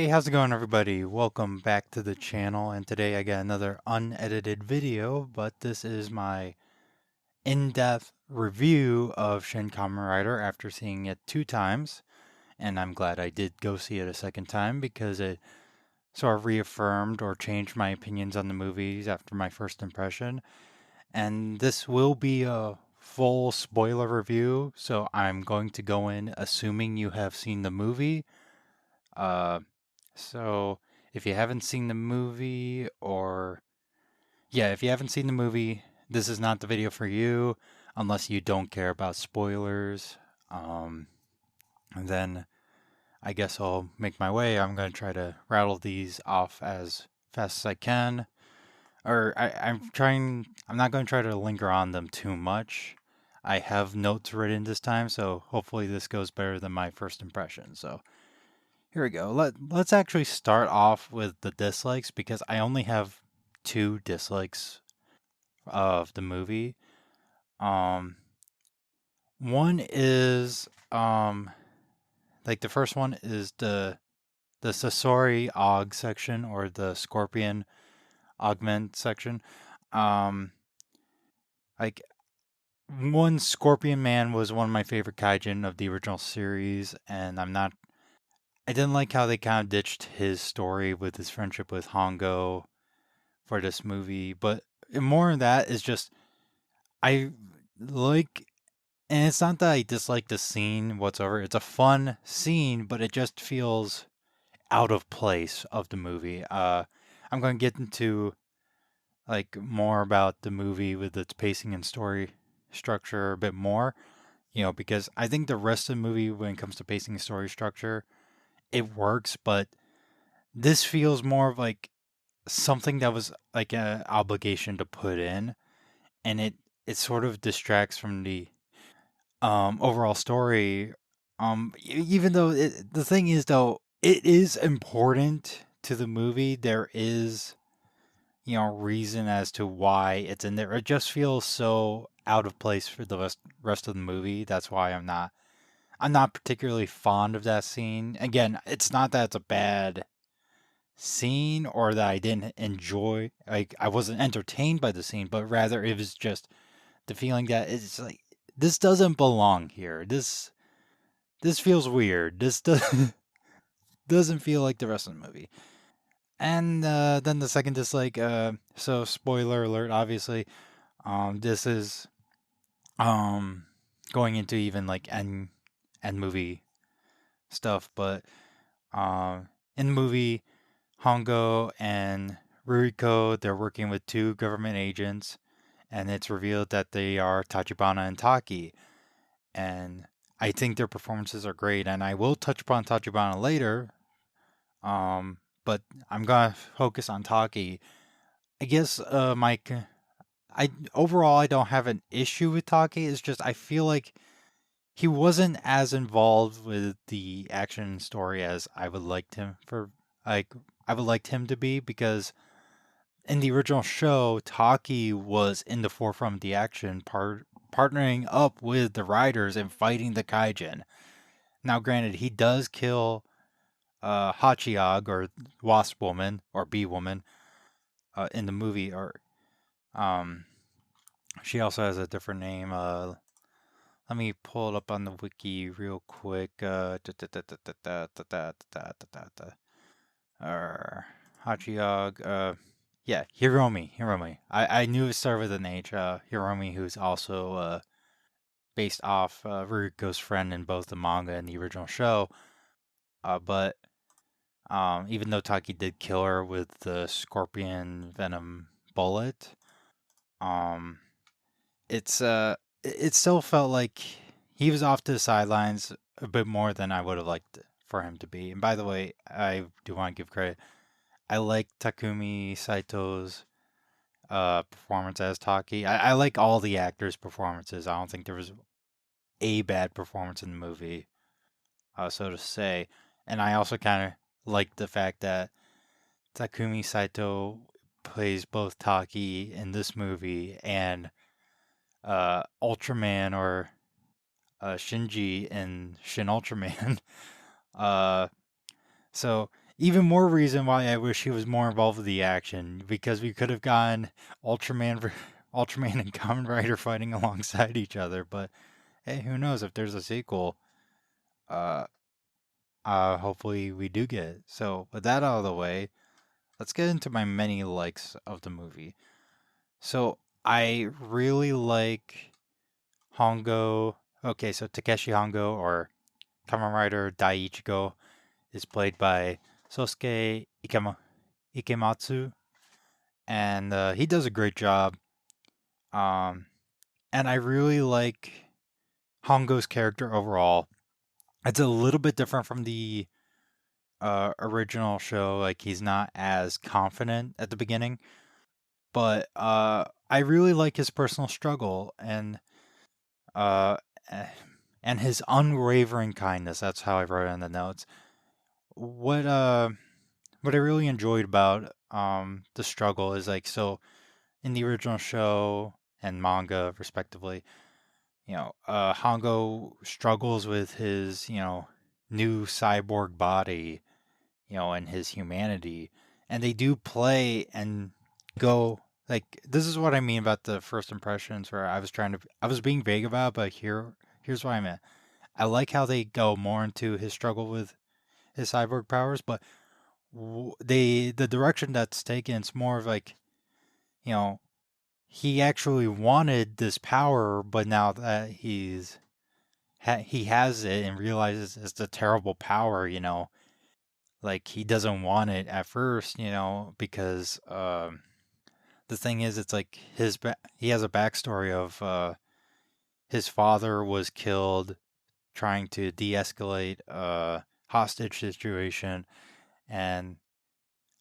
Hey, how's it going, everybody? Welcome back to the channel, and today I got another unedited video, but this is my in-depth review of Shin Kamen Rider after seeing it 2 times, and I'm glad I did go see it a second time because it sort of reaffirmed or changed my opinions on the movies after my first impression. And this will be a full spoiler review, so I'm going to go in assuming you have seen the movie. Uh, so if you haven't seen the movie, or yeah, if you haven't seen the movie, this is not the video for you unless you don't care about spoilers. Um, and then I guess I'll make my way. I'm going to try to rattle these off as fast as I can. I'm not going to try to linger on them too much. I have notes written this time, so hopefully this goes better than my first impression. So here we go. Let's actually start off with the dislikes because I only have 2 dislikes of the movie. Um, One is like the first one is the Sasori Og section, or the Scorpion Augment section. Um, like one Scorpion Man was one of my favorite kaijin of the original series, and I didn't like how they kind of ditched his story with his friendship with Hongo for this movie, but more than that is just I like, and it's not that I dislike the scene whatsoever. It's a fun scene, but it just feels out of place of the movie. I'm going to get into like more about the movie with its pacing and story structure a bit more, because I think the rest of the movie, when it comes to pacing and story structure, it works, but this feels more of like something that was like an obligation to put in, and it sort of distracts from the overall story. Even though the thing is, though, it is important to the movie. There is, reason as to why it's in there. It just feels so out of place for the rest of the movie. That's why I'm not particularly fond of that scene. Again, it's not that it's a bad scene or that I didn't enjoy, like I wasn't entertained by the scene, but rather it was just the feeling that it's like this doesn't belong here. This feels weird. This doesn't feel like the rest of the movie. And then the second dislike, so spoiler alert, obviously, this is um going into even like end movie stuff, but in the movie, Hongo and Ruriko, they're working with 2 government agents, and it's revealed that they are Tachibana and Taki. And I think their performances are great, and I will touch upon Tachibana later. But I'm gonna focus on Taki. I guess I overall I don't have an issue with Taki. It's just I feel like he wasn't as involved with the action story as like I would like him to be, because in the original show, Taki was in the forefront of the action, partnering up with the riders and fighting the kaijin. Now, granted, he does kill Hachiog, or Wasp Woman, or Bee Woman, in the movie. Or um, she also has a different name. Let me pull it up on the wiki real quick. Hachiog. Yeah, Hiromi. Hiromi. I knew it started with an H. Hiromi, who's also based off Ruriko's friend in both the manga and the original show. But even though Taki did kill her with the scorpion venom bullet, um, it still felt like he was off to the sidelines a bit more than I would have liked for him to be. And by the way, I do want to give credit. I like Takumi Saito's performance as Taki. I like all the actors' performances. I don't think there was a bad performance in the movie, so to say. And I also kind of like the fact that Takumi Saito plays both Taki in this movie and Ultraman, or Shinji in Shin Ultraman. uh, so even more reason why I wish he was more involved with the action, because we could have gotten Ultraman, Ultraman and Kamen Rider fighting alongside each other. But hey, who knows if there's a sequel? Uh, hopefully we do get it. So with that out of the way, let's get into my many likes of the movie. So I really like Hongo. Okay, so Takeshi Hongo, or Kamen Rider Daiichigo, is played by Sosuke Ikematsu, and he does a great job. Um, and I really like Hongo's character overall. It's a little bit different from the original show. Like, he's not as confident at the beginning, but I really like his personal struggle uh, eh, and his unwavering kindness. That's how I wrote it in the notes. What uh, what I really enjoyed about the struggle is, like, so in the original show and manga respectively, Hongo struggles with his, new cyborg body, and his humanity. And they do play and go, like, this is what I mean about the first impressions, where I was being vague about it, but here's what I meant. I like how they go more into his struggle with his cyborg powers, but the direction that's taken, it's more of like, you know, he actually wanted this power, but now that he has it and realizes it's a terrible power, like, he doesn't want it at first, because the thing is, it's like he has a backstory of his father was killed trying to de-escalate a hostage situation, and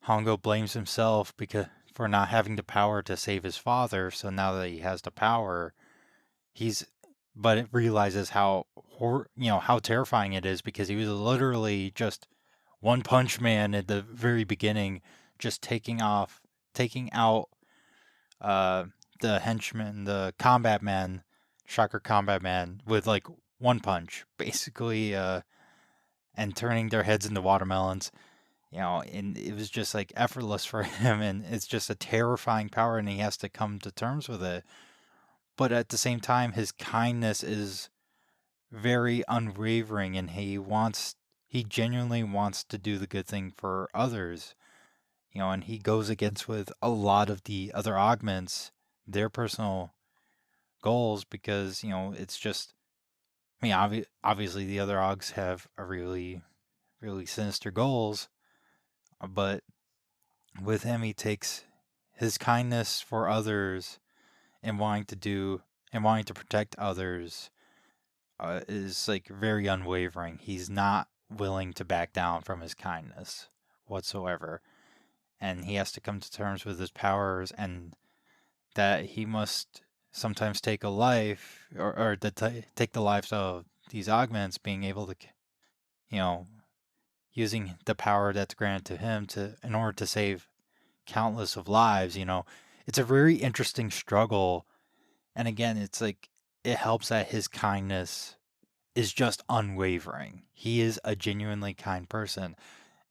Hongo blames himself because for not having the power to save his father. So now that he has the power, he's but it realizes how terrifying it is, because he was literally just one punch man at the very beginning, just taking out uh the henchman, the combat man, shocker combat man, with like one punch, basically, and turning their heads into watermelons. And it was just like effortless for him, and it's just a terrifying power, and he has to come to terms with it. But at the same time, his kindness is very unwavering, and he genuinely wants to do the good thing for others. And he goes against with a lot of the other augments, their personal goals, because it's just, I mean, obviously the other augs have a really really sinister goals, but with him, he takes his kindness for others and wanting to protect others, is like very unwavering. He's not willing to back down from his kindness whatsoever. And he has to come to terms with his powers, and that he must sometimes take a life, or take the lives of these augments, being able to, you know, using the power that's granted to him in order to save countless of lives. It's a very interesting struggle. And again, it's like, it helps that his kindness is just unwavering. He is a genuinely kind person,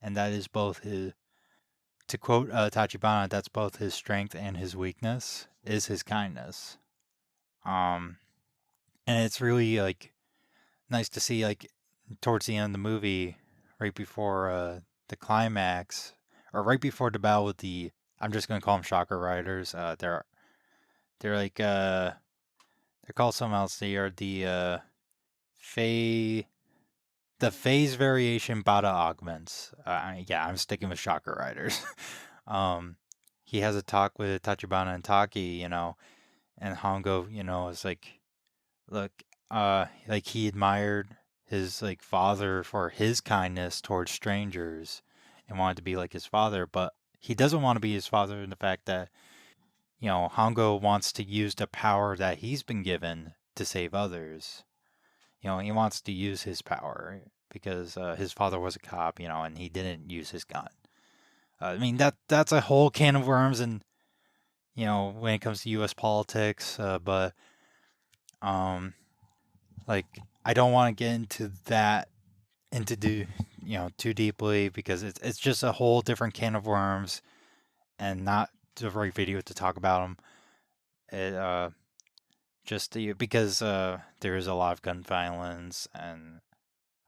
and that is both his, to quote Tachibana, that's both his strength and his weakness, is his kindness. Um, and it's really, like, nice to see, like, towards the end of the movie, right before the climax, or right before the battle with the, I'm just gonna call them Shocker Riders. They're like they're called something else. They are Phase the phase variation Bada augments. Yeah, I'm sticking with Shocker Riders. um, he has a talk with Tachibana and Taki, and Hongo, is like, look, like, he admired his, like, father for his kindness towards strangers and wanted to be like his father, but he doesn't want to be his father in the fact that, Hongo wants to use the power that he's been given to save others. He wants to use his power because his father was a cop, and he didn't use his gun. I mean, that's a whole can of worms, and when it comes to U.S. politics, but um, like, I don't want to get into that, into too deeply because it's just a whole different can of worms and not the right video to talk about them. It just because there is a lot of gun violence and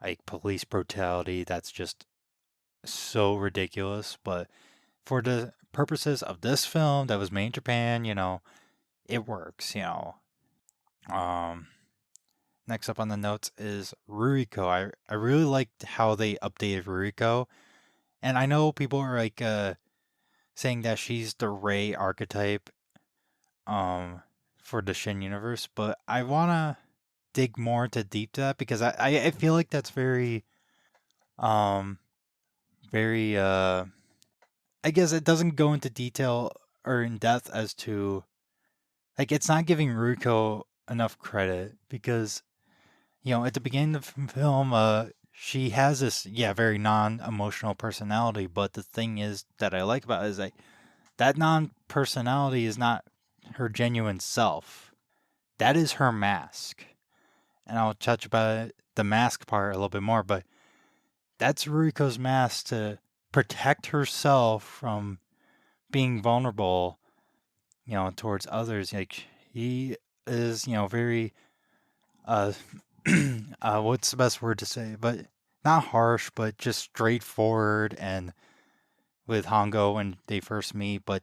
like police brutality that's just so ridiculous. But for the purposes of this film that was made in Japan, it works. Um, Next up on the notes is Ruriko. I really liked how they updated Ruriko, and I know people are like saying that she's the Rei archetype um for the Shin universe, but I wanna dig more into deep to that because I feel like that's um very I guess it doesn't go into detail or in depth as to like it's not giving Ruriko enough credit because at the beginning of the film she has this very non-emotional personality, but the thing is that I like about it is like that non-personality is not her genuine self. That is her mask. And I'll touch about the mask part a little bit more, but that's Ruriko's mask to protect herself from being vulnerable, towards others. Like he is, very uh what's the best word to say? But not harsh, but just straightforward and with Hongo when they first meet, but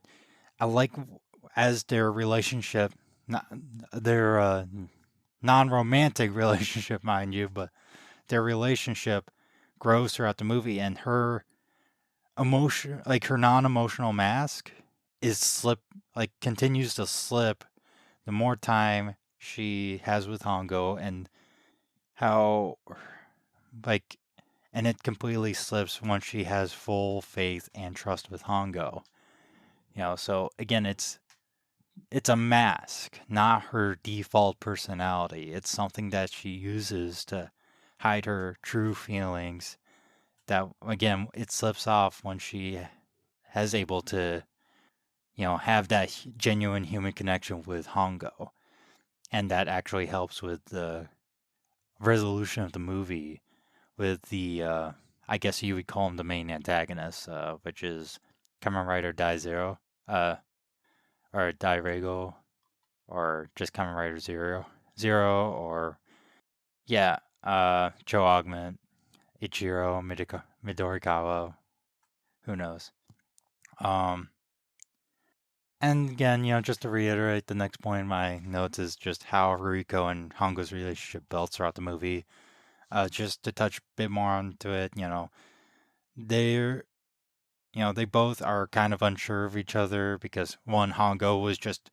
I like as their relationship, not their non-romantic relationship, mind you, but their relationship grows throughout the movie, and her emotion, like her non-emotional mask, is continues to slip the more time she has with Hongo, and how like, and it completely slips once she has full faith and trust with Hongo. So again, it's a mask, not her default personality. It's something that she uses to hide her true feelings. That again, it slips off when she has able to, have that genuine human connection with Hongo, and that actually helps with the resolution of the movie with the, I guess you would call him the main antagonist, which is Kamen Rider Dai Zero, or Dai Rego, or just Kamen Rider Zero, or yeah, Joe Augment, Ichiro, Midorikawa, who knows. Um, and again, just to reiterate, the next point in my notes is just how Ruriko and Hongo's relationship builds throughout the movie. Just to touch a bit more onto it, they're, they both are kind of unsure of each other because one, Hongo was just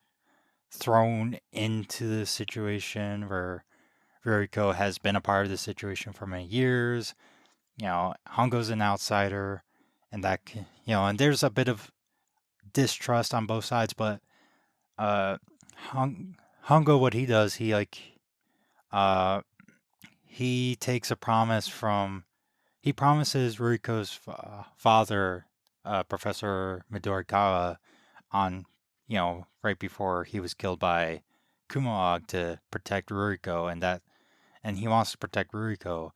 thrown into the situation where Ruriko has been a part of the situation for many years. Hongo's an outsider, and and there's a bit of distrust on both sides. But uh, Hongo, what he does, uh, he takes a promise from, he promises Ruriko's father, Professor Midorikawa, on, right before he was killed by Kumaog to protect Ruriko, and he wants to protect Ruriko.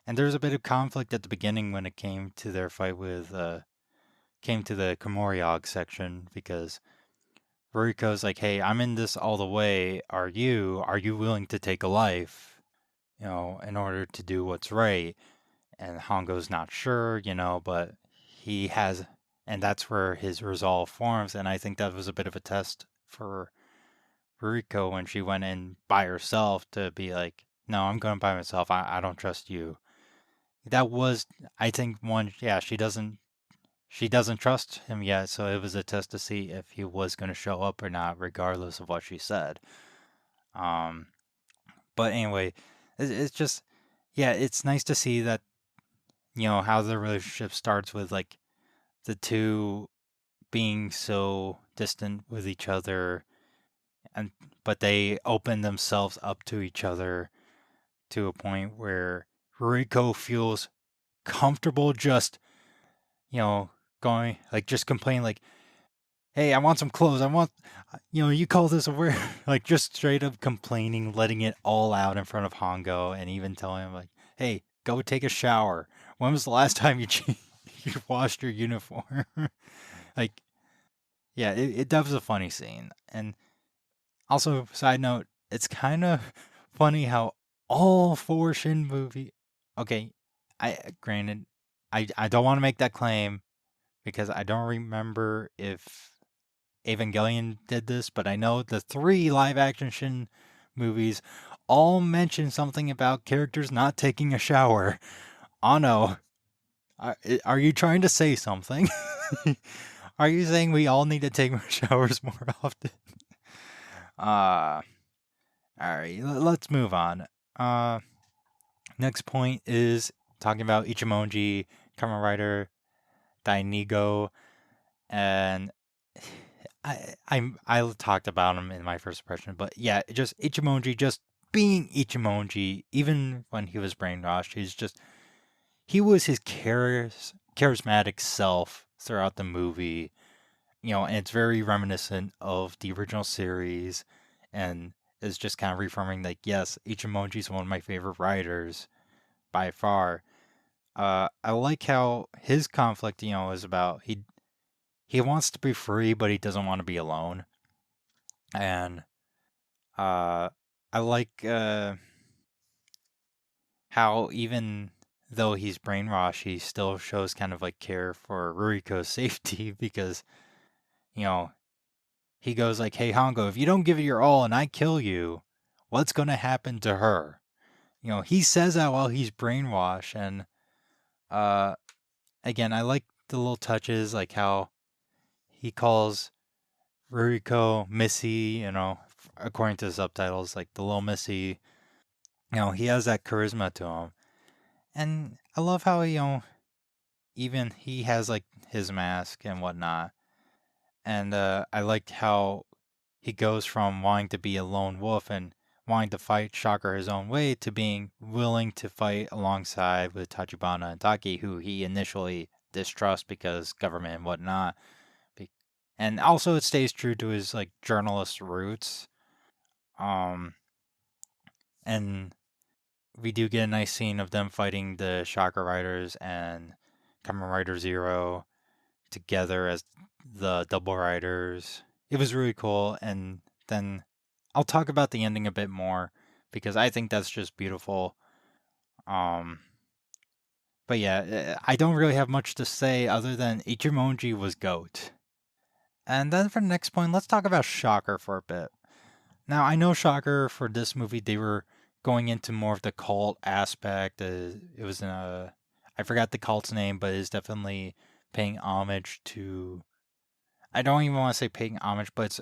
And there was a bit of conflict at the beginning when it came to their fight with came to the Komoriog section because Ruriko's like, "Hey, I'm in this all the way. Are you? Are you willing to take a life, in order to do what's right?" And Hongo's not sure, but he has, and that's where his resolve forms. And I think that was a bit of a test for Ruriko when she went in by herself to be like, "No, I'm going by myself. I don't trust you." That was, I think, one. Yeah, she doesn't trust him yet, so it was a test to see if he was going to show up or not, regardless of what she said. Um, but anyway, it's just, yeah, it's nice to see that, how the relationship starts with like the two being so distant with each other, and but they open themselves up to each other to a point where Riko feels comfortable just, going like just complaining like, "Hey, I want some clothes. I want, you call this a weird," like just straight up complaining, letting it all out in front of Hongo, and even telling him like, "Hey, go take a shower. When was the last time you washed your uniform? Like, yeah, that was a funny scene. And also, side note, it's kind of funny how all four Shin movie. Okay, I granted, I don't want to make that claim because I don't remember if Evangelion did this, but I know the three live action Shin movies all mention something about characters not taking a shower. Oh no, are you trying to say something? Are you saying we all need to take showers more often? Uh, alright, let's move on. Uh, Next point is talking about Ichimonji, Kamen Rider, Dainigo, and I talked about him in my first impression, but yeah, just Ichimonji, just being Ichimonji, even when he was brainwashed, he was his charismatic self throughout the movie, and it's very reminiscent of the original series, and is just kind of reaffirming like, yes, Ichimonji is one of my favorite writers by far. I like how his conflict, is about he wants to be free, but he doesn't want to be alone, and uh, I like how even though he's brainwashed, he still shows kind of like care for Ruriko's safety because you know he goes like, "Hey Hongo, if you don't give it your all and I kill you, what's gonna happen to her?" He says that while he's brainwashed, and uh, again, I like the little touches, like how he calls Ruriko Missy, according to the subtitles, like the little Missy. He has that charisma to him, and I love how even he has like his mask and whatnot, and I liked how he goes from wanting to be a lone wolf and wanting to fight Shocker his own way to being willing to fight alongside with Tachibana and Taki, who he initially distrusts because government and whatnot. And also, it stays true to his like journalist roots. Um, and we do get a nice scene of them fighting the Shocker Riders and Kamen Rider Zero together as the Double Riders. It was really cool, and then I'll talk about the ending a bit more because I think that's just beautiful. Um, but yeah, I don't really have much to say other than Ichimonji was GOAT. And then for the next point, let's talk about Shocker for a bit. Now, I know Shocker for this movie, they were going into more of the cult aspect. It was in a, I forgot the cult's name, but it's definitely paying homage to. I don't even want to say paying homage, but it's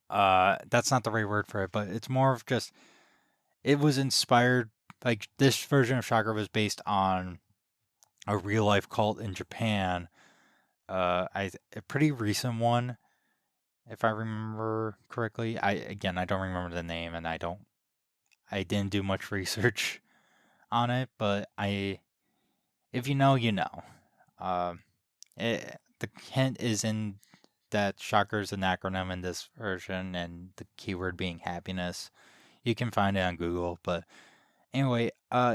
that's not the right word for it. But it's more of just it was inspired. Like this version of Shocker was based on a real life cult in Japan. A pretty recent one, if I remember correctly. I don't remember the name, and I didn't do much research on it, but if you know, you know. The hint is in that Shocker is an acronym in this version, and the keyword being happiness. You can find it on Google, but anyway,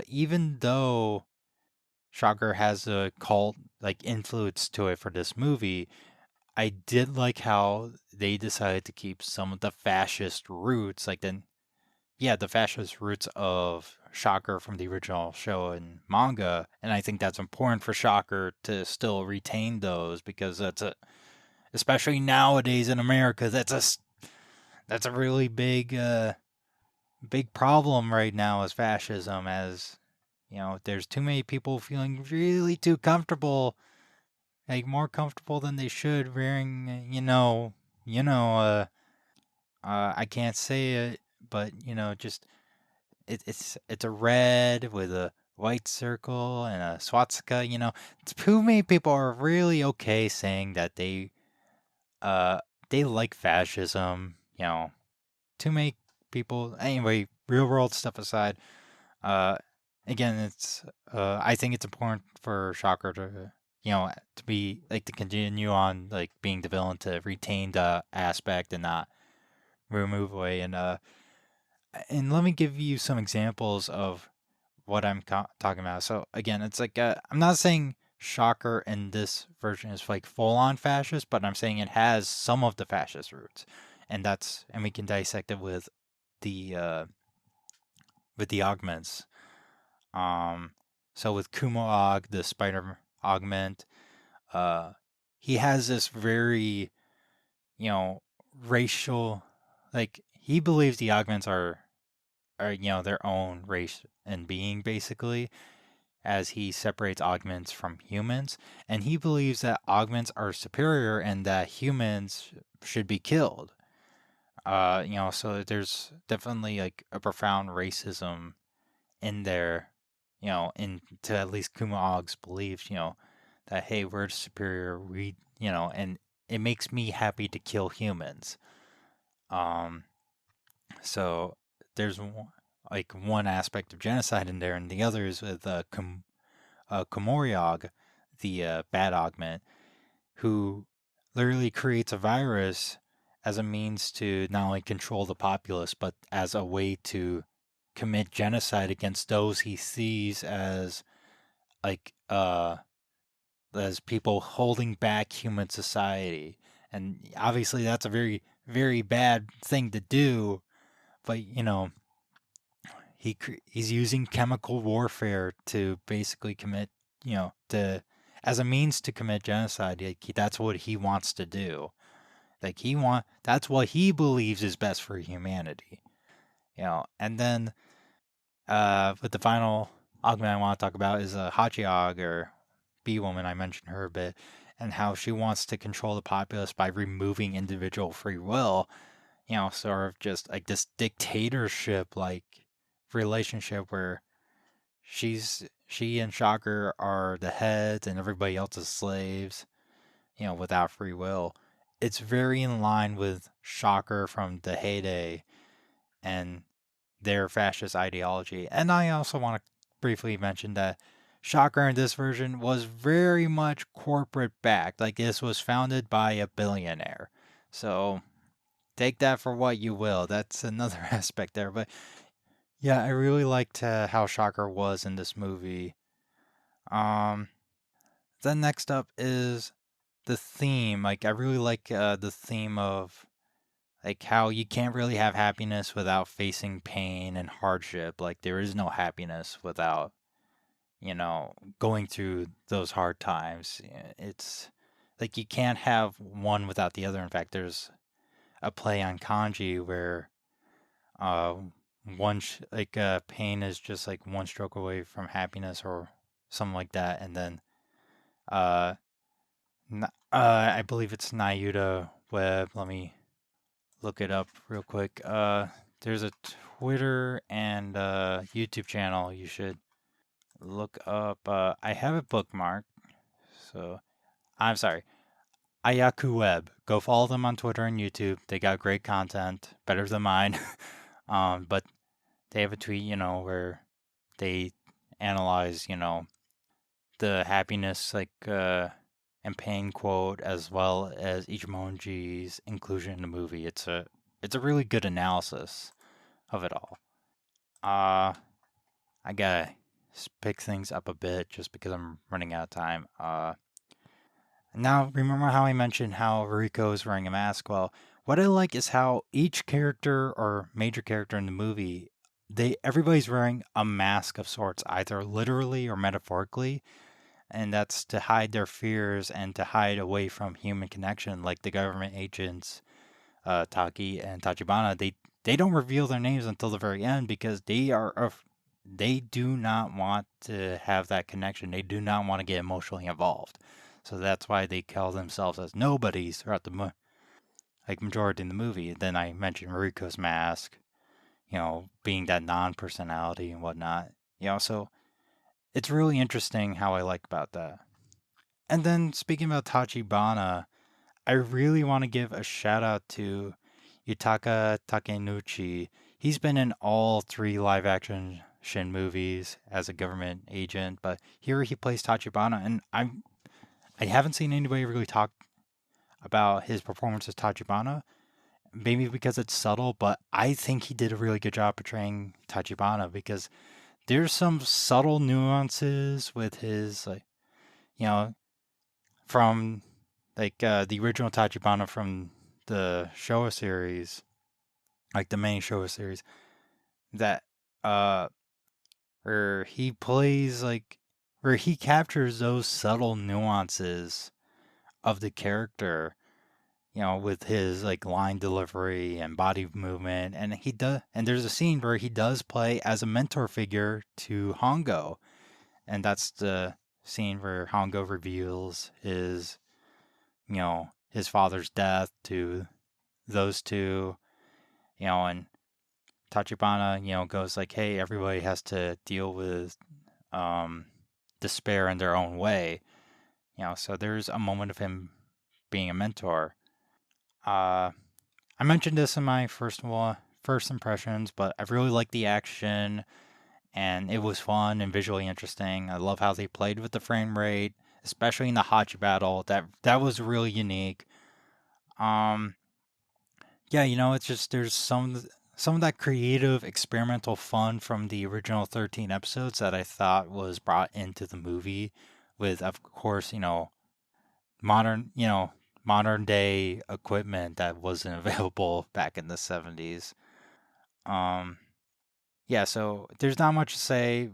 even though Shocker has a cult like influence to it for this movie, I did like how they decided to keep some of the fascist roots, the fascist roots of Shocker from the original show and manga, and I think that's important for Shocker to still retain those because especially nowadays in America, that's a really big problem right now is fascism. As there's too many people feeling really too comfortable, like more comfortable than they should wearing, I can't say it, but just it's a red with a white circle and a swastika. Too many people are really okay saying that they like fascism. Too many people. Anyway, real world stuff aside, uh, again, I think it's important for Shocker to to be like to continue on like being the villain to retain the aspect and not remove away and let me give you some examples of what I'm talking about. So again, it's like I'm not saying Shocker in this version is like full on fascist, but I'm saying it has some of the fascist roots, and we can dissect it with the augments. Um, so with Kumo the spider augment, uh, he has this very, you know, racial, like he believes the augments are their own race and being basically, as he separates augments from humans, and he believes that augments are superior and that humans should be killed. So there's definitely like a profound racism in there, into at least Kumaog's beliefs, that hey, we're superior, and it makes me happy to kill humans. Um, so there's like one aspect of genocide in there, and the other is with Komoriog, the bad augment, who literally creates a virus as a means to not only control the populace, but as a way to commit genocide against those he sees like as people holding back human society. And obviously that's a very, very bad thing to do, but he's using chemical warfare to basically commit, to as a means to commit genocide. Like that's what he wants to do. Like that's what he believes is best for humanity. And then with the final augment I want to talk about is Hachiog, or Bee Woman. I mentioned her a bit, and how she wants to control the populace by removing individual free will. Sort of just like this dictatorship like relationship where she and Shocker are the heads and everybody else is slaves, without free will. It's very in line with Shocker from the heyday and their fascist ideology. And I also want to briefly mention that Shocker in this version was very much corporate backed. Like this was founded by a billionaire. So take that for what you will. That's another aspect there. But yeah, I really liked how Shocker was in this movie. Um, then next up is the theme. Like I really like the theme of like how you can't really have happiness without facing pain and hardship. Like there is no happiness without, going through those hard times. It's like you can't have one without the other. In fact, there's a play on kanji where uh pain is just like one stroke away from happiness or something like that, and then uh I believe it's Nayuta Web. Let me look it up real quick. There's a Twitter and YouTube channel you should look up. I have it bookmarked, so I'm sorry. Ayaku Web. Go follow them on Twitter and YouTube. They got great content, better than mine. But they have a tweet, where they analyze, the happiness and pain quote as well as Ichimonji's inclusion in the movie. It's a really good analysis of it all. I gotta pick things up a bit just because I'm running out of time. Now remember how I mentioned how Riko is wearing a mask? Well, what I like is how each character or major character in the movie, everybody's wearing a mask of sorts, either literally or metaphorically, and that's to hide their fears and to hide away from human connection. Like the government agents, Taki and Tachibana, they don't reveal their names until the very end because they do not want to have that connection. They do not want to get emotionally involved. So that's why they call themselves as nobodies throughout the like majority in the movie. Then I mentioned Mariko's mask, being that non-personality and whatnot. So it's really interesting how I like about that. And then speaking about Tachibana, I really want to give a shout out to Yutaka Takenuchi. He's been in all three live action Shin movies as a government agent, but here he plays Tachibana, and I haven't seen anybody really talk about his performance as Tachibana. Maybe because it's subtle, but I think he did a really good job portraying Tachibana because there's some subtle nuances with his, like, you know, from the original Tachibana from the Showa series, like the main Showa series, that uh where he plays like where he captures those subtle nuances of the character, with his like line delivery and body movement, and there's a scene where he does play as a mentor figure to Hongo, and that's the scene where Hongo reveals his father's death to those two, and Tachibana, goes like, "Hey, everybody has to deal with um, despair in their own way." So there's a moment of him being a mentor. Uh, I mentioned this in my first impressions, but I really liked the action, and it was fun and visually interesting. I love how they played with the frame rate, especially in the Hachi battle. That was really unique. Um, yeah, it's just there's some of that creative experimental fun from the original 13 episodes that I thought was brought into the movie with, of course, modern, modern day equipment that wasn't available back in the 70s. Um, yeah, so there's not much to say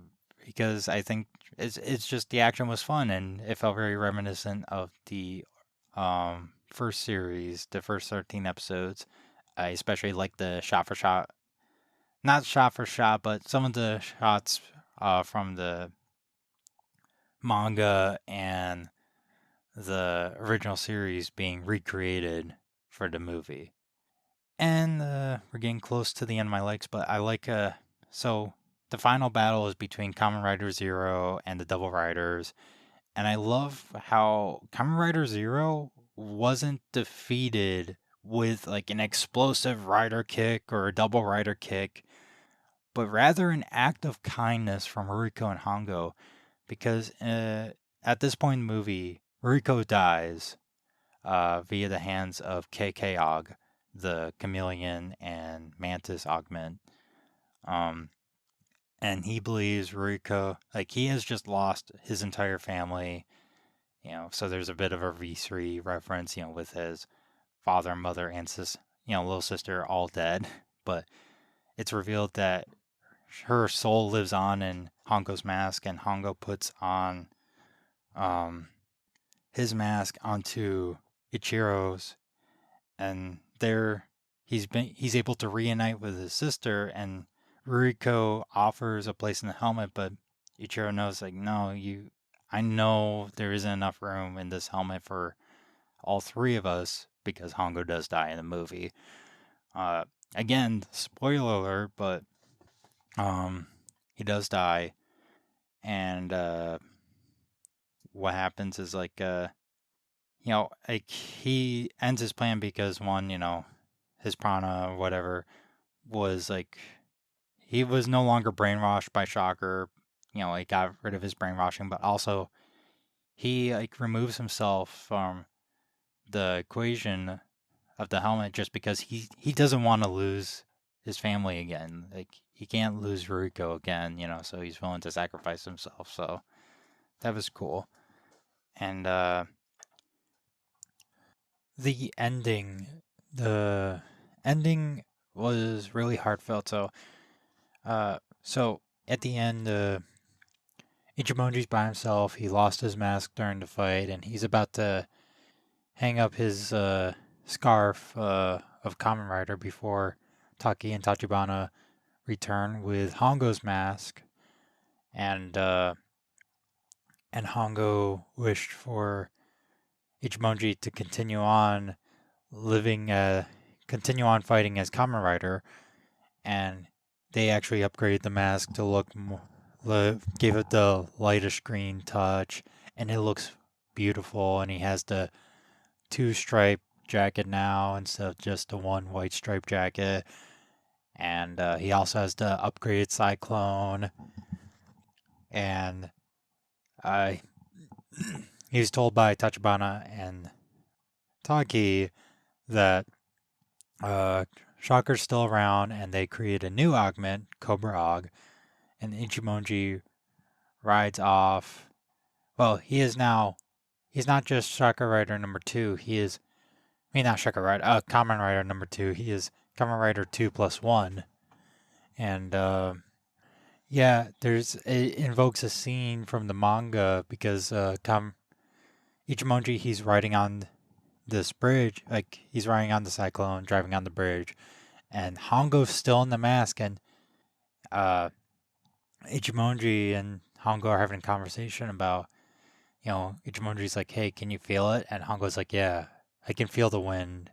because I think it's just the action was fun and it felt very reminiscent of the first series, the first 13 episodes. I especially like the shot for shot, not shot for shot, but some of the shots from the manga and the original series being recreated for the movie. And we're getting close to the end of my likes, but I like so the final battle is between Kamen Rider Zero and the Double Riders, and I love how Kamen Rider Zero wasn't defeated with like an explosive rider kick or a double rider kick, but rather an act of kindness from Ruriko and Hongo, because at this point in the movie, Ruriko dies via the hands of KK the chameleon and mantis augment. Um, and he believes Ruriko, like he has just lost his entire family, so there's a bit of a V3 reference, with his father, mother, and little sister all dead. But it's revealed that her soul lives on in Hongo's mask, and Hongo puts on um, his mask onto Ichiro's, and there he's able to reunite with his sister, and Ruriko offers a place in the helmet, but Ichiro knows like no, I know there isn't enough room in this helmet for all three of us because Hongo does die in the movie. Uh, Again, spoiler alert, but he does die, and what happens is like he ends his plan because one, his prana or whatever was like he was no longer brainwashed by Shocker. He got rid of his brainwashing, but also he like removes himself from the equation of the helmet just because he doesn't want to lose his family again. Like he can't lose Ruriko again, so he's willing to sacrifice himself. So that was cool. And the ending the ending was really heartfelt. So at the end, Ichimonji's by himself. He lost his mask during the fight, and he's about to hang up his scarf of Kamen Rider before Taki and Tachibana return with Hongo's mask, and Hongo wished for Ichimonji to continue on fighting as Kamen Rider, and they actually upgraded the mask to gave it the lightish green touch, and it looks beautiful. And he has the two stripe jacket now instead of just the one white stripe jacket. And he also has the upgraded Cyclone. And he was told by Tachibana and Taki that Shocker's still around, and they create a new augment, Cobra Aug, and Ichimonji rides off. Well, he's not just Shocker Rider number 2, he is, I mean, not Shocker Rider, Kamen Rider number 2, he is Kamen Rider 2 plus 1. And, yeah, it invokes a scene from the manga because, Ichimonji, he's riding on this bridge, like, he's riding on the cyclone, driving on the bridge, and Hongo's still in the mask, and, uh, Ichimonji and Hongo are having a conversation about, Ichimonji's like, hey, can you feel it? And Hongo's like, yeah, I can feel the wind,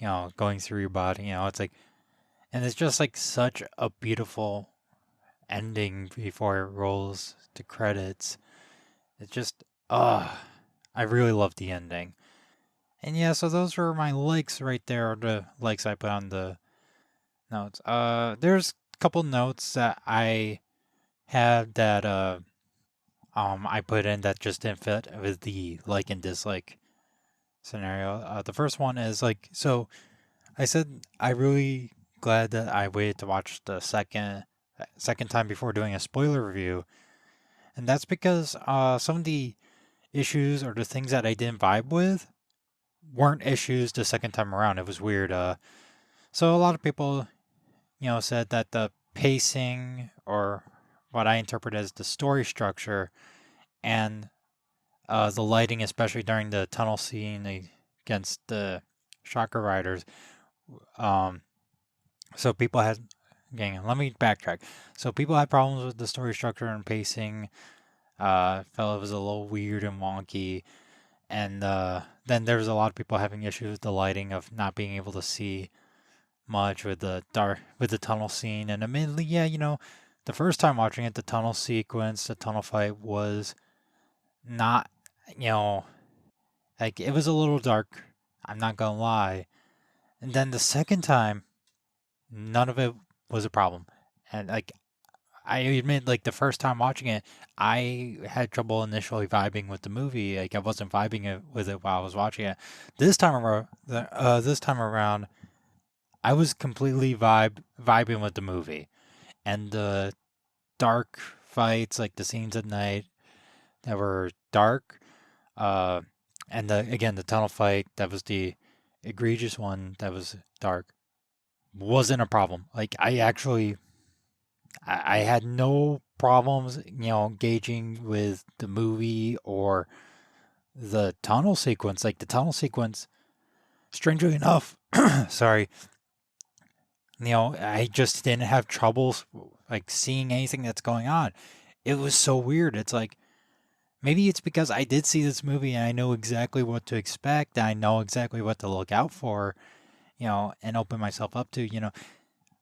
going through your body. It's like, and it's just like such a beautiful ending before it rolls to credits. It's just, I really love the ending. And yeah, so those were my likes right there, the likes I put on the notes. There's a couple notes that I had that, I put in that just didn't fit with the like and dislike scenario. The first one is like, so I said I really glad that I waited to watch the second time before doing a spoiler review, and that's because some of the issues or the things that I didn't vibe with weren't issues the second time around. It was weird. So a lot of people, said that the pacing or what I interpret as the story structure and the lighting, especially during the tunnel scene against the Shocker Riders. Um, so people had, let me backtrack. So people had problems with the story structure and pacing. Felt it was a little weird and wonky. And then there was a lot of people having issues with the lighting of not being able to see much with the tunnel scene. And admittedly, yeah, the first time watching it, the tunnel sequence, the tunnel fight was not, you know, like it was a little dark. I'm not gonna lie. And then the second time, none of it was a problem. And like I admit, like the first time watching it, I had trouble initially vibing with the movie. Like I wasn't with it while I was watching it. This time around, I was completely vibing with the movie, and the dark fights, like the scenes at night that were dark, uh, and the tunnel fight that was the egregious one that was dark wasn't a problem. Like I had no problems, gauging with the movie or the tunnel sequence. Like the tunnel sequence, strangely enough, sorry, I just didn't have troubles like seeing anything that's going on. It was so weird. It's like maybe it's because I did see this movie and I know exactly what to expect. I know exactly what to look out for, and open myself up to,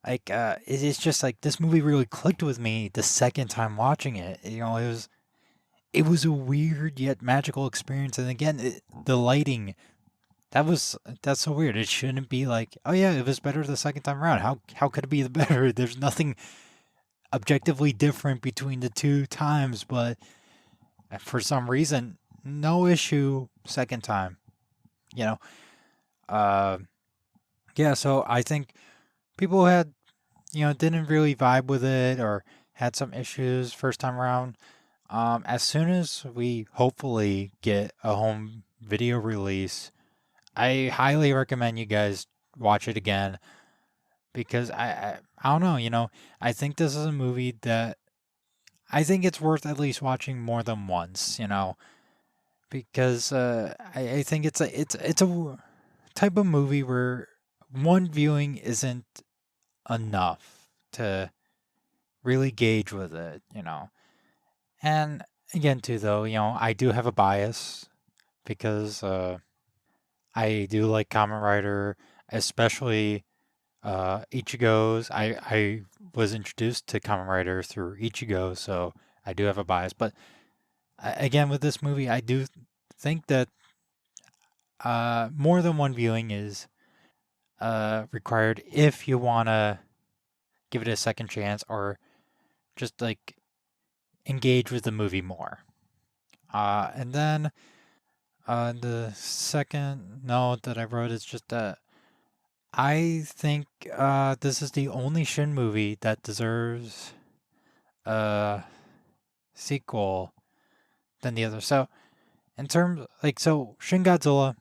like it's just like this movie really clicked with me the second time watching it. It was a weird yet magical experience. And again, the lighting, that's so weird. It shouldn't be like, oh yeah, it was better the second time around. How could it be the better? There's nothing objectively different between the two times, but for some reason, no issue second time. You know, uh, yeah. So I think people had, didn't really vibe with it or had some issues first time around. As soon as we hopefully get a home video release, I highly recommend you guys watch it again because I don't know, I think this is a movie that I think it's worth at least watching more than once, because I think it's a type of movie where one viewing isn't enough to really gauge with it. And again, too, though, I do have a bias because I do like Kamen Rider, especially Ichigo's. I was introduced to Kamen Rider through Ichigo, so I do have a bias. But again, with this movie, I do think that more than one viewing is required if you want to give it a second chance or just like engage with the movie more. And then the second note that I wrote is just that I think this is the only Shin movie that deserves uh sequel than the other. So in terms so Shin Godzilla,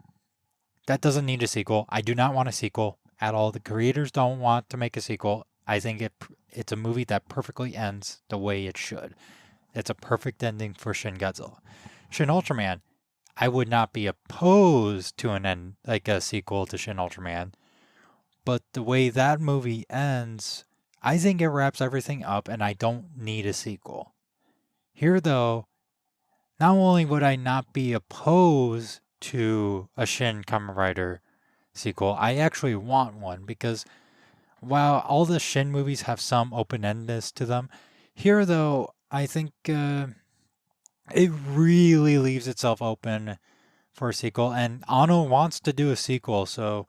that doesn't need a sequel. I do not want a sequel at all. The creators don't want to make a sequel. I think it's a movie that perfectly ends the way it should. It's a perfect ending for Shin Godzilla. Shin Ultraman, I would not be opposed to an end like a sequel to Shin Ultraman, but the way that movie ends, I think it wraps everything up and I don't need a sequel. Here though, not only would I not be opposed to a Shin Kamen Rider sequel, I actually want one because while all the Shin movies have some open-endedness to them, here though, I think it really leaves itself open for a sequel, and Ano wants to do a sequel, so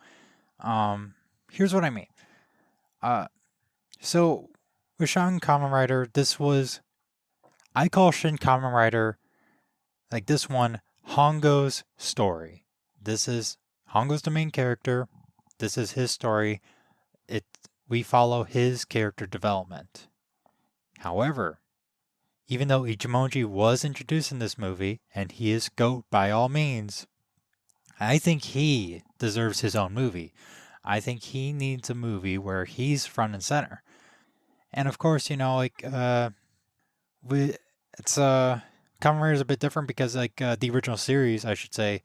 um, here's what I mean. Uh, so with Shin Kamen Rider, I call Shin Kamen Rider like this one Hongo's story. This is Hongo's the main character. This is his story. It We follow his character development. However, even though Ichimonji was introduced in this movie, and he is GOAT by all means, I think he deserves his own movie. I think he needs a movie where he's front and center. And of course, we it's Kamen Rider is a bit different because the original series, I should say,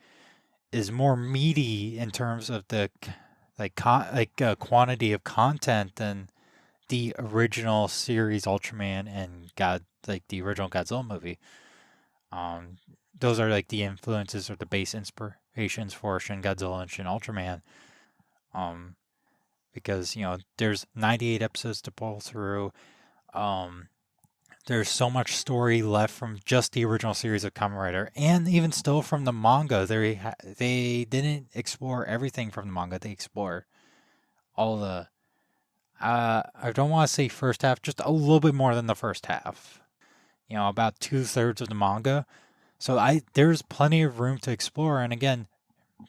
is more meaty in terms of the quantity of content than the original series Ultraman and the original Godzilla movie. Um, those are like the influences or the base inspirations for Shin Godzilla and Shin Ultraman. Um, because there's 98 episodes to pull through. Um, there's so much story left from just the original series of Kamen Rider, and even still from the manga. They didn't explore everything from the manga. They explored all the I don't want to say first half, just a little bit more than the first half. About 2/3 of the manga. So there's plenty of room to explore. And again,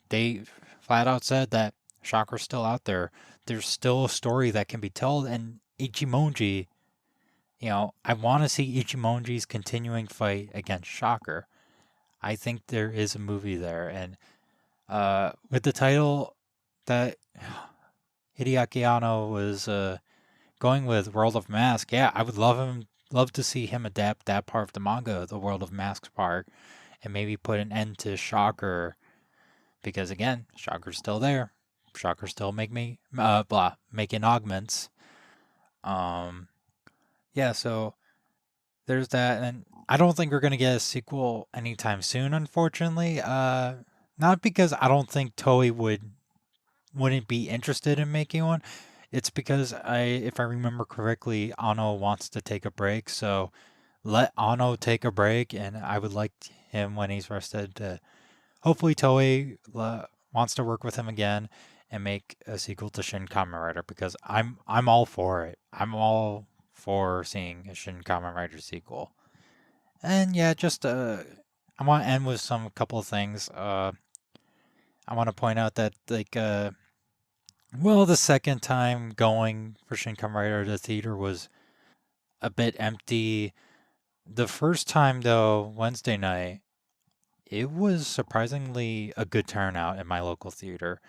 they flat out said that Shocker's still out there. There's still a story that can be told. And Ichimonji, I want to see Ichimonji's continuing fight against Shocker. I think there is a movie there. And with the title that Hideaki Anno was going with World of Mask, yeah, I would love to see him adapt that part of the manga, the World of Masks part, and maybe put an end to Shocker, because again, Shocker's still there. Shocker's still making augments. Um, yeah, so there's that, and I don't think we're gonna get a sequel anytime soon, unfortunately. Not because I don't think Toei wouldn't be interested in making one. It's because if I remember correctly, Ano wants to take a break, so let Ano take a break, and I would like him when he's rested to hopefully Toei wants to work with him again and make a sequel to Shin Kamen Rider because I'm all for it. I'm all for seeing a Shin Kamen Rider sequel. And yeah, just I want to end with some couple of things. I want to point out that the second time going for Shin Kamen Rider, the theater was a bit empty. The first time though, Wednesday night, it was surprisingly a good turnout in my local theater,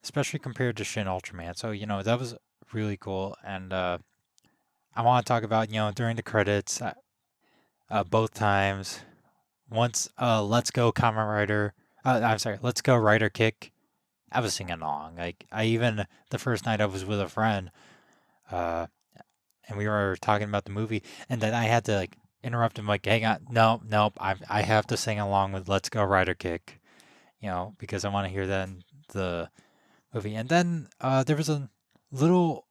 especially compared to Shin Ultraman. So, that was really cool. And I want to talk about, during the credits, both times. Once Let's Go Kamen Rider, I'm sorry, Let's Go Rider Kick, I was singing along. Like, the first night I was with a friend, uh, and we were talking about the movie, and then I had to, interrupt him, like, hang on, no, nope, I have to sing along with Let's Go Rider Kick, because I want to hear that in the movie. And then there was a little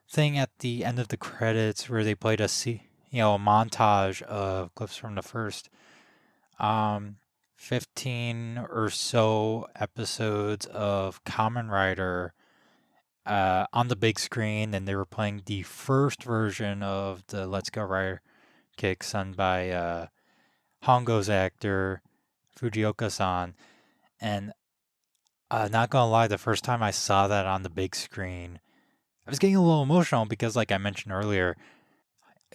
thing at the end of the credits where they played a montage of clips from the first um 15 or so episodes of Kamen Rider on the big screen, and they were playing the first version of the Let's Go Rider Kick sung by Hongo's actor Fujioka-san. And not gonna lie, the first time I saw that on the big screen, I was getting a little emotional because, like I mentioned earlier,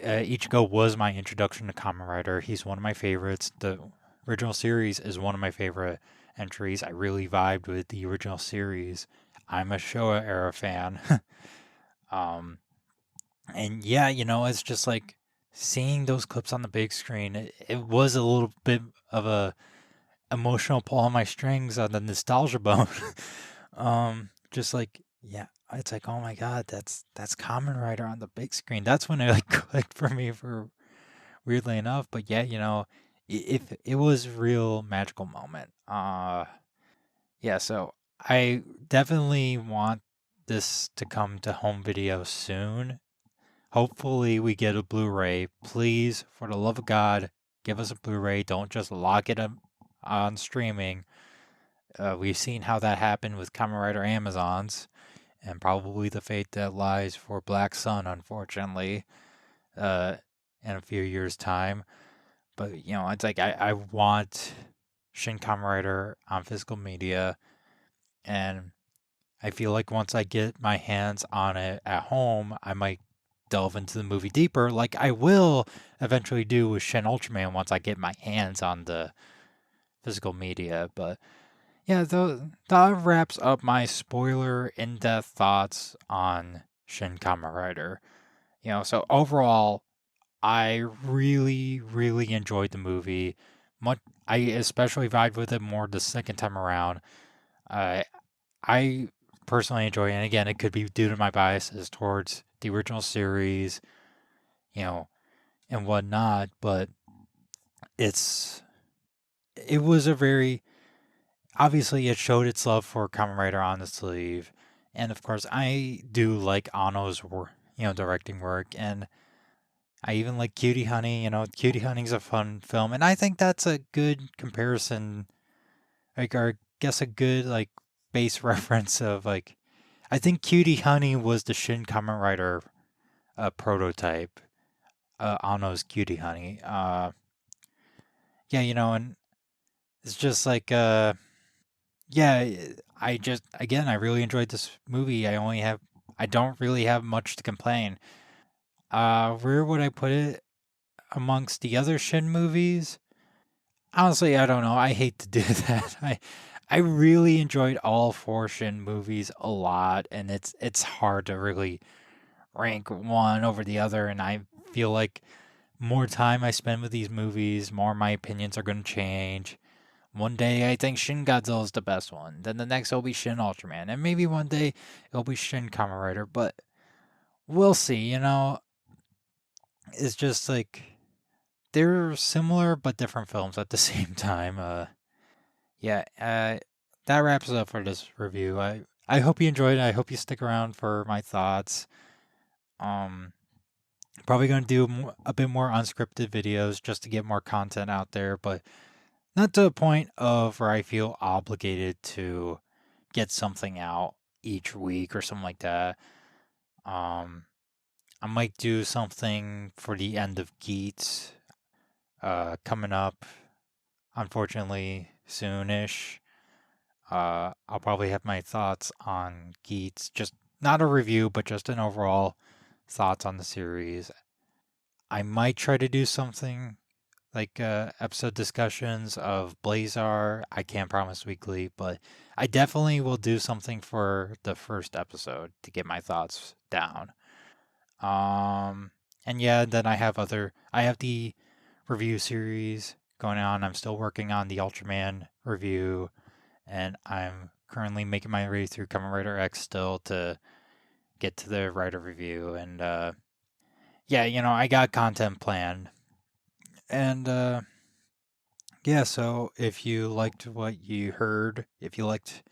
Ichigo was my introduction to Kamen Rider. He's one of my favorites. The original series is one of my favorite entries. I really vibed with the original series. I'm a Showa era fan. um, and yeah, it's just like seeing those clips on the big screen. It was a little bit of a emotional pull on my strings on the nostalgia bone. Just like yeah, it's like oh my god, that's Kamen Rider on the big screen. That's when it like clicked for me for weirdly enough. But yeah, if it was a real magical moment. Yeah, so I definitely want this to come to home video soon. Hopefully we get a Blu-ray. Please, for the love of God, give us a Blu-ray. Don't just lock it up on streaming. We've seen how that happened with Kamen Rider Amazons, and probably the fate that lies for Black Sun, unfortunately, uh, in a few years' time. But it's like I want Shin Kamen Rider on physical media, and I feel like once I get my hands on it at home, I might delve into the movie deeper, like I will eventually do with Shin Ultraman once I get my hands on the physical media. But yeah, that wraps up my spoiler in-depth thoughts on Shin Kamen Rider. So overall, I really, really enjoyed the movie. Much, I especially vibed with it more the second time around. Uh, I personally enjoy it, and again, it could be due to my biases towards the original series, you know, and whatnot. But it's it was a very obviously it showed its love for Kamen Rider on the sleeve, and of course, I do like Ano's work, directing work, and I even like Cutie Honey. Cutie Honey's a fun film, and I think that's a good comparison, like, or I guess a good like base reference of like I think Cutie Honey was the Shin Kamen Rider prototype. Ano's Cutie Honey. Yeah, and it's just like yeah. I just again I really enjoyed this movie. I don't really have much to complain. Where would I put it amongst the other Shin movies? Honestly, I don't know. I hate to do that. I really enjoyed all four Shin movies a lot, and it's hard to really rank one over the other. And I feel like more time I spend with these movies, more my opinions are going to change. One day I think Shin Godzilla is the best one. Then the next will be Shin Ultraman, and maybe one day it'll be Shin Kamen Rider. But we'll see. It's just like they're similar but different films at the same time. Yeah, that wraps it up for this review. I hope you enjoyed it. I hope you stick around for my thoughts. Um, Probably going to do a bit more unscripted videos just to get more content out there, but not to a point of where I feel obligated to get something out each week or something like that. Um, I might do something for the end of Geats coming up, unfortunately, soonish. I'll probably have my thoughts on Geats, just not a review, but just an overall thoughts on the series. I might try to do something like episode discussions of Blazar. I can't promise weekly, but I definitely will do something for the first episode to get my thoughts down. Um, and yeah, then I have the review series going on. I'm still working on the Ultraman review, and I'm currently making my way through Kamen Rider X still to get to the writer review. And yeah, I got content planned. And yeah, so if you liked what you heard, if you liked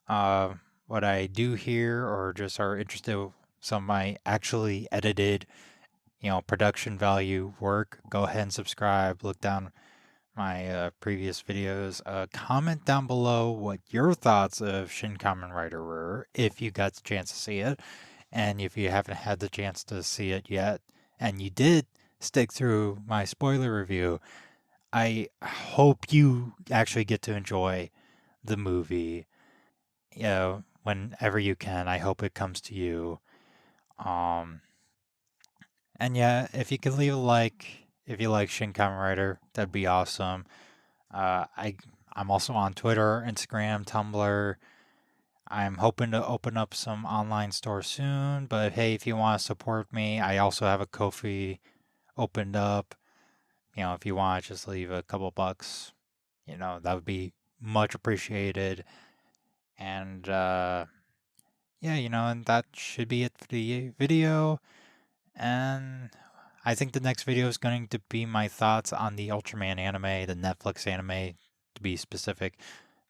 uh, what I do here, or just are interested in some of my actually edited, production value work, go ahead and subscribe. Look down my previous videos. Comment down below what your thoughts of Shin Kamen Rider were, if you got the chance to see it, and if you haven't had the chance to see it yet, and you did stick through my spoiler review, I hope you actually get to enjoy the movie. Whenever you can. I hope it comes to you. Um, And yeah, if you could leave a like if you like Shin Kamen Rider, that'd be awesome. I'm also on Twitter, Instagram, Tumblr. I'm hoping to open up some online store soon, but hey, if you want to support me, I also have a Ko-fi opened up. If you want to just leave a couple bucks, that would be much appreciated. And yeah, and that should be it for the video. And I think the next video is going to be my thoughts on the Ultraman anime, the Netflix anime, to be specific.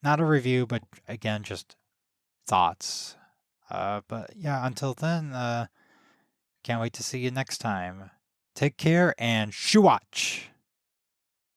Not a review, but again, just thoughts. But yeah, until then, can't wait to see you next time. Take care and shoo watch!